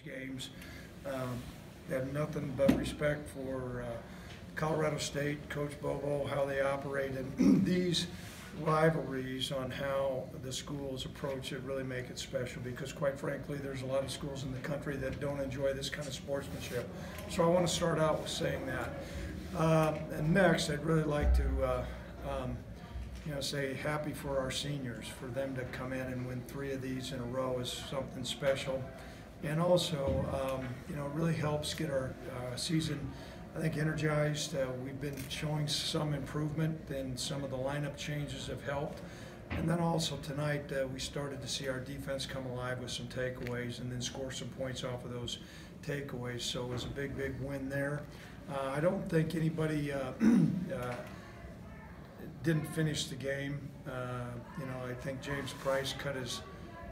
games. Had nothing but respect for Colorado State, Coach Bohl, how they operate, and these rivalries on how the schools approach it really make it special, because quite frankly there's a lot of schools in the country that don't enjoy this kind of sportsmanship. So I want to start out with saying that. And next I'd really like to say happy for our seniors. For them to come in and win 3 of these in a row is something special. And also, it really helps get our season, I think, energized. We've been showing some improvement, and some of the lineup changes have helped. And then also tonight, we started to see our defense come alive with some takeaways and then score some points off of those takeaways. So it was a big, big win there. I don't think anybody didn't finish the game. I think James Price cut his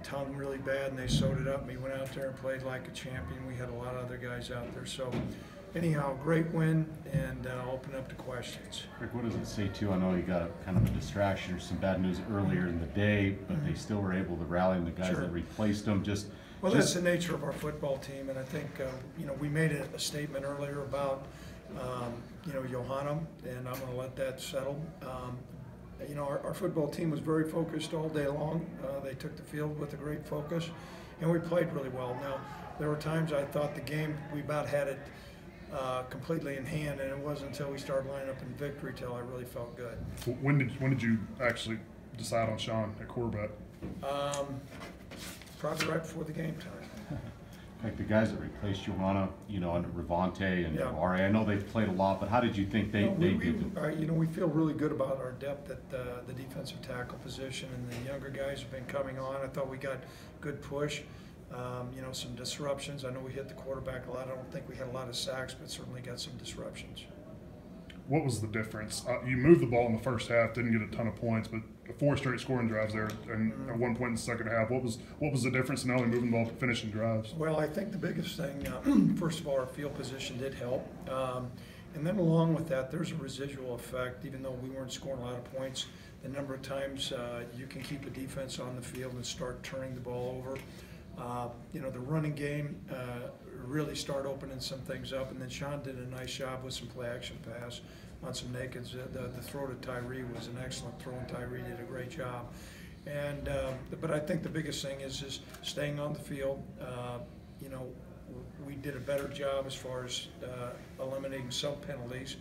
tongue really bad, and they sewed it up, and he went out there and played like a champion. We had a lot of other guys out there. So anyhow, great win, and I'll open up to questions. Rick, what does it say too? I know you got kind of a distraction or some bad news earlier in the day, but they still were able to rally, and the guys that replaced them Well, that's the nature of our football team, and I think we made a statement earlier about Johanna, and I'm going to let that settle. Our football team was very focused all day long. They took the field with a great focus, and we played really well. Now, there were times I thought the game, we about had it completely in hand, and it wasn't until we started lining up in victory till I really felt good. When did you actually decide on Sean at quarterback? Probably right before the game time. Like the guys that replaced Johanna, under Revante and R.A., I know they've played a lot, but how did you think they did? We feel really good about our depth at the defensive tackle position, and the younger guys have been coming on. I thought we got good push, some disruptions. I know we hit the quarterback a lot. I don't think we had a lot of sacks, but certainly got some disruptions. What was the difference? You moved the ball in the first half, didn't get a ton of points, but 4 straight scoring drives there, and at one point in the second half. What was the difference in not only moving the ball but finishing drives? Well, I think the biggest thing, first of all, our field position did help, and then along with that, there's a residual effect. Even though we weren't scoring a lot of points, the number of times you can keep a defense on the field and start turning the ball over. The running game really started opening some things up, and then Sean did a nice job with some play-action pass on some nakeds. The throw to Tyree was an excellent throw, and Tyree did a great job. And but I think the biggest thing is staying on the field. We did a better job as far as eliminating some penalties.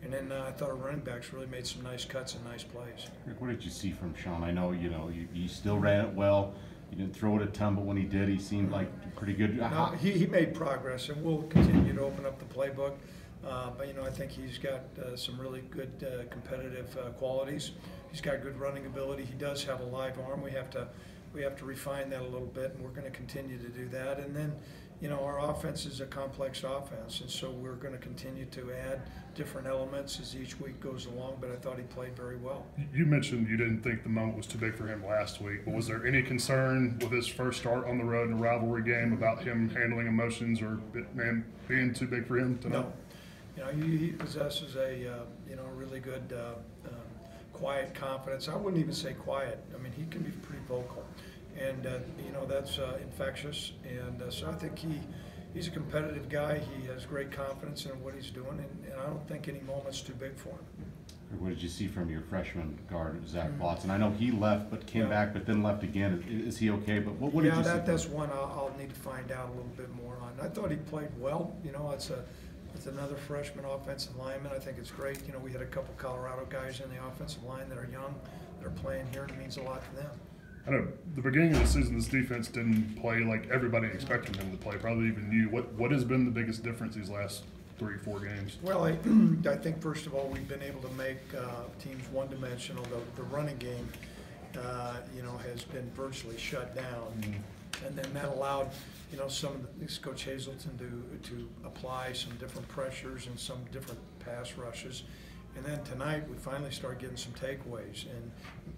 And then I thought our running backs really made some nice cuts and nice plays. Rick, what did you see from Sean? I know you still ran it well. He didn't throw it a ton, but when he did, he seemed like pretty good. No, he made progress, and we'll continue to open up the playbook. But I think he's got some really good competitive qualities. He's got good running ability. He does have a live arm. We have to refine that a little bit, and we're going to continue to do that. And then, our offense is a complex offense, and so we're going to continue to add different elements as each week goes along, but I thought he played very well. You mentioned you didn't think the moment was too big for him last week, but was there any concern with his first start on the road in a rivalry game about him handling emotions or being too big for him tonight? No. He possesses a really good quiet confidence. I wouldn't even say quiet. I mean, he can be pretty vocal. And, that's infectious. And so I think he's a competitive guy. He has great confidence in what he's doing, and I don't think any moment's too big for him. What did you see from your freshman guard, Zach Watson? I know he left but came back but then left again. Is he okay? But what did you see? That's one I'll need to find out a little bit more on. I thought he played well. It's another freshman offensive lineman. I think it's great. We had a couple Colorado guys in the offensive line that are young, that are playing here, and it means a lot to them. I know the beginning of the season, this defense didn't play like everybody expected them to play, probably even you. What has been the biggest difference these last 3-4 games? Well, I think first of all, we've been able to make teams one-dimensional. The running game, has been virtually shut down, and then that allowed some of these Coach Hazelton to apply some different pressures and some different pass rushes. And then tonight, we finally started getting some takeaways,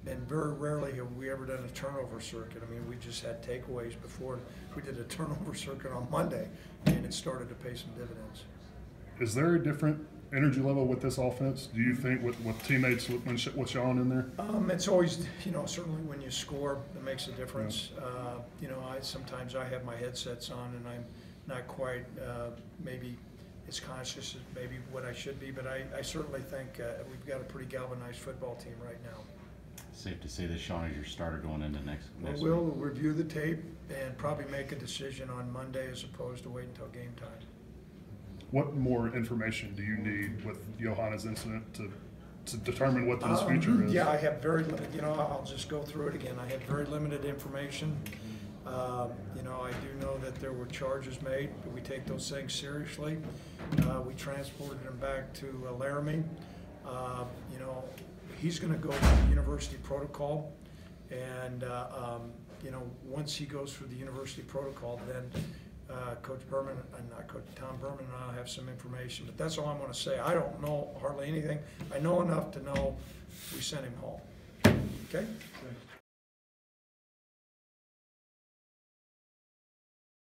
and very rarely have we ever done a turnover circuit. I mean, we just had takeaways before. We did a turnover circuit on Monday, and it started to pay some dividends. Is there a different energy level with this offense, do you think, with teammates with Sean in there? It's always, certainly when you score, it makes a difference. Yeah. Sometimes I have my headsets on and I'm not quite maybe as conscious as maybe what I should be, but I certainly think we've got a pretty galvanized football team right now. Safe to say that Sean is your starter going into next week. We'll review the tape and probably make a decision on Monday as opposed to wait until game time. What more information do you need with Johanna's incident to determine what his future is? Yeah, I have very limited, you know, I'll just go through it again. I have very limited information. You know, I do know that there were charges made, but we take those things seriously. We transported him back to Laramie. You know, he's going to go through the university protocol, and you know, once he goes through the university protocol, then Coach Berman, not Coach Tom Berman, and I'll have some information. But that's all I'm going to say. I don't know hardly anything. I know enough to know we sent him home. Okay.